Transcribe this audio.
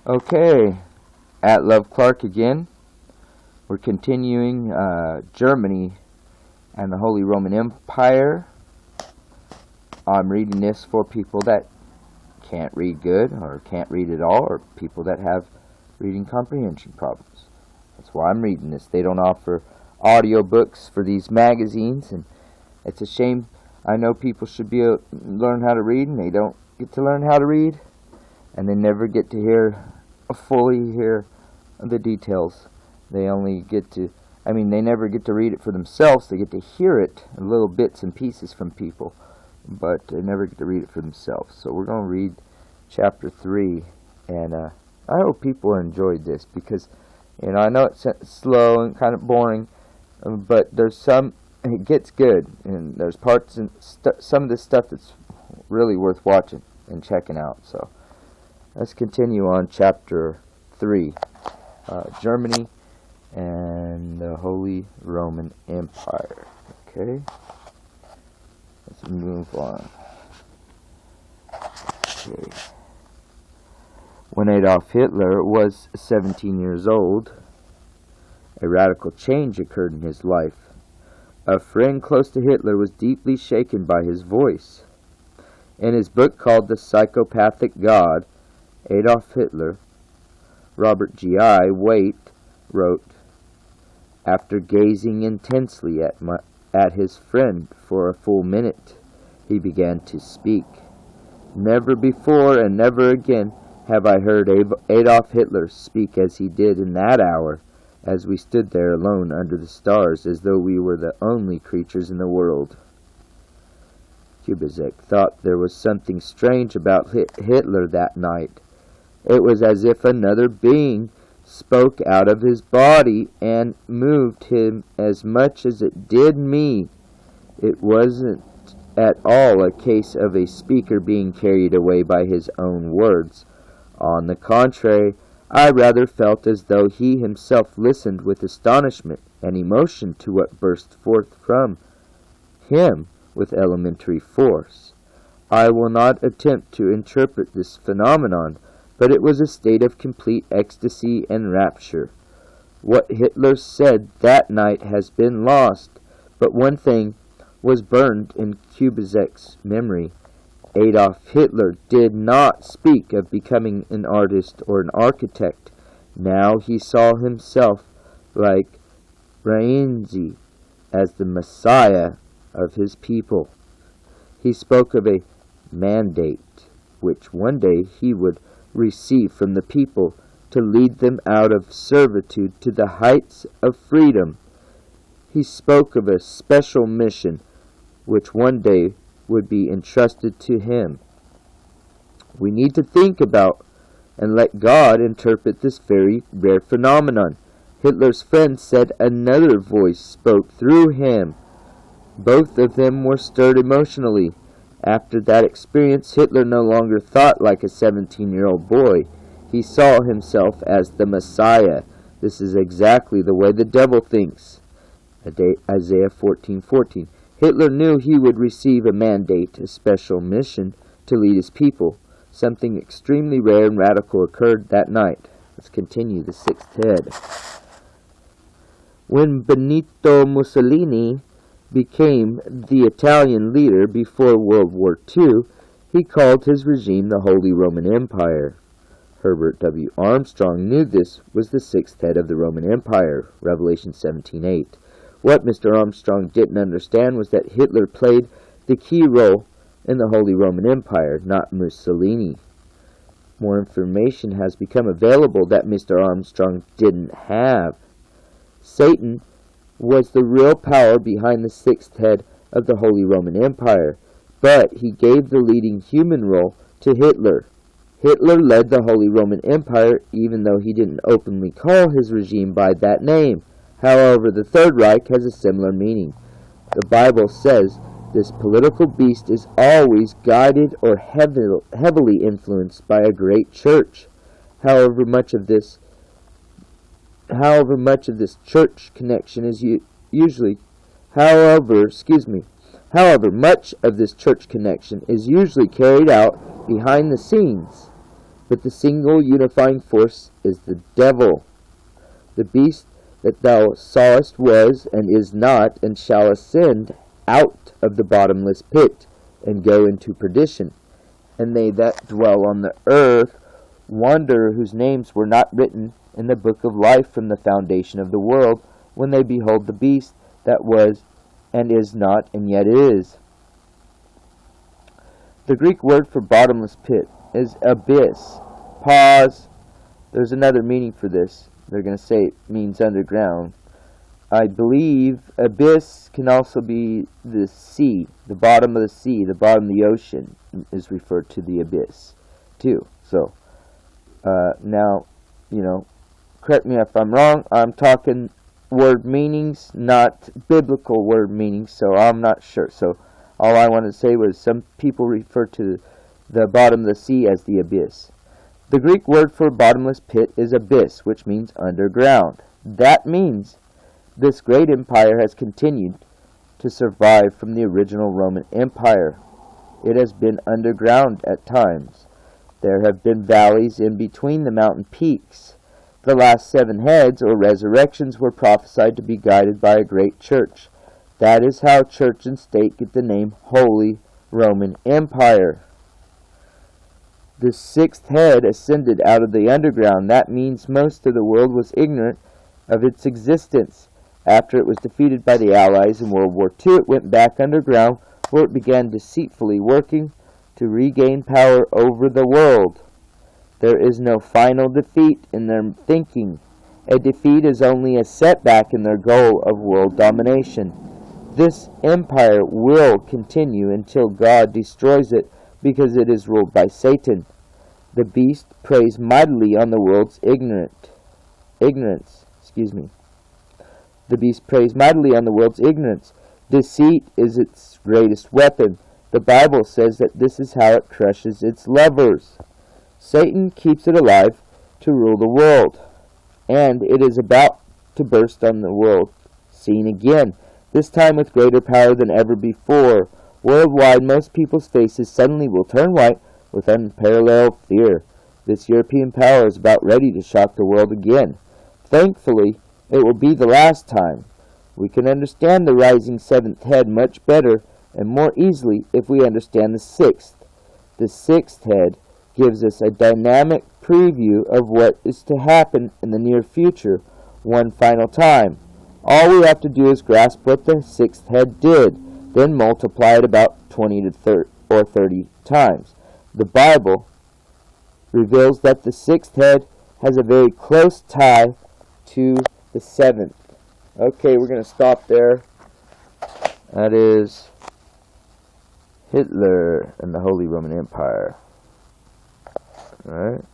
Okay, at Love Clark again. We're continuing Germany and the Holy Roman Empire. I'm reading this for people that can't read good or can't read at all, or people that have reading comprehension problems. That's why I'm reading this. They don't offer audio books for these magazines, and it's a shame. I know people should be able to learn how to read, and they don't get to learn how to read, and they never get to fully hear the details. They only get to, they never get to read it for themselves. They get to hear it in little bits and pieces from people, but they never get to read it for themselves. So we're going to read chapter 3, and I hope people enjoyed this, because I know it's slow and kind of boring, but it gets good, and there's parts and some of this stuff that's really worth watching and checking out. So let's continue on chapter 3, Germany and the Holy Roman Empire. Okay, let's move on. Okay. When Adolf Hitler was 17 years old, a radical change occurred in his life. A friend close to Hitler was deeply shaken by his voice. In his book called The Psychopathic God, Adolf Hitler, Robert G.I. Waite wrote, "After gazing intensely at his friend for a full minute, he began to speak. Never before and never again have I heard Adolf Hitler speak as he did in that hour, as we stood there alone under the stars, as though we were the only creatures in the world." Kubizek thought there was something strange about Hitler that night. It was as if another being spoke out of his body and moved him as much as it did me. It wasn't at all a case of a speaker being carried away by his own words. On the contrary, I rather felt as though he himself listened with astonishment and emotion to what burst forth from him with elementary force. I will not attempt to interpret this phenomenon, but it was a state of complete ecstasy and rapture. What Hitler said that night has been lost, but one thing was burned in Kubizek's memory. Adolf Hitler did not speak of becoming an artist or an architect. Now he saw himself, like Rienzi, as the Messiah of his people. He spoke of a mandate, which one day he would receive from the people to lead them out of servitude to the heights of freedom. He spoke of a special mission, which one day would be entrusted to him. We need to think about and let God interpret this very rare phenomenon. Hitler's friend said another voice spoke through him. Both of them were stirred emotionally. After that experience, Hitler no longer thought like a 17-year-old boy. He saw himself as the Messiah. This is exactly the way the devil thinks. Isaiah 14:14. Hitler knew he would receive a mandate, a special mission, to lead his people. Something extremely rare and radical occurred that night. Let's continue the 6th head. When Benito Mussolini became the Italian leader before World War II, he called his regime the Holy Roman Empire. Herbert W. Armstrong knew this was the 6th head of the Roman Empire, Revelation 17:8. What Mr. Armstrong didn't understand was that Hitler played the key role in the Holy Roman Empire, not Mussolini. More information has become available that Mr. Armstrong didn't have. Satan was the real power behind the 6th head of the Holy Roman Empire, but he gave the leading human role to Hitler. Hitler led the Holy Roman Empire even though he didn't openly call his regime by that name. However, the Third Reich has a similar meaning. The Bible says this political beast is always guided or heavily influenced by a great church. However, much of this church connection is usually carried out behind the scenes. but the single unifying force is the devil. The beast that thou sawest was, and is not, and shall ascend out of the bottomless pit, and go into perdition. And they that dwell on the earth wonder, whose names were not written in the book of life from the foundation of the world, when they behold the beast that was, and is not, and yet is. The Greek word for bottomless pit is abyss. Pause. There's another meaning for this. They're going to say it means underground. I believe abyss can also be the sea, the bottom of the sea, the bottom of the ocean is referred to the abyss too. So, now, correct me if I'm wrong. I'm talking word meanings, not biblical word meanings, so I'm not sure. So, all I wanted to say was some people refer to the bottom of the sea as the abyss. The Greek word for bottomless pit is abyss, which means underground. That means this great empire has continued to survive from the original Roman Empire. It has been underground at times. There have been valleys in between the mountain peaks. The last 7 heads, or resurrections, were prophesied to be guided by a great church. That is how church and state get the name Holy Roman Empire. The 6th head ascended out of the underground. That means most of the world was ignorant of its existence. After it was defeated by the Allies in World War II, it went back underground, where it began deceitfully working to regain power over the world. There is no final defeat in their thinking. A defeat is only a setback in their goal of world domination. This empire will continue until God destroys it, because it is ruled by Satan. The beast preys mightily on the world's ignorance. The beast preys mightily on the world's ignorance. Deceit is its greatest weapon. The Bible says that this is how it crushes its lovers. Satan keeps it alive to rule the world, and it is about to burst on the world scene again, this time with greater power than ever before. Worldwide, most people's faces suddenly will turn white with unparalleled fear. This European power is about ready to shock the world again. Thankfully, it will be the last time. We can understand the rising 7th head much better and more easily if we understand the 6th. The 6th head gives us a dynamic preview of what is to happen in the near future one final time. All we have to do is grasp what the 6th head did, then multiply it about 20 to 30 times. The Bible reveals that the 6th head has a very close tie to the 7th. Okay, we're going to stop there. That is Hitler and the Holy Roman Empire. Alright.